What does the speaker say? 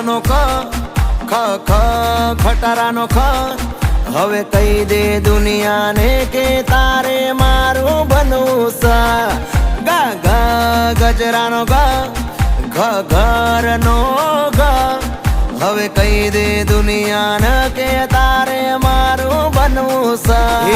નો ખટારાનો હવે કહી દે દુનિયાને કે તારે મારું બનવું સા ગા ગા ગજરાનો ઘરનો હવે કહી દે દુનિયાને કે તારે મારું બનવું સા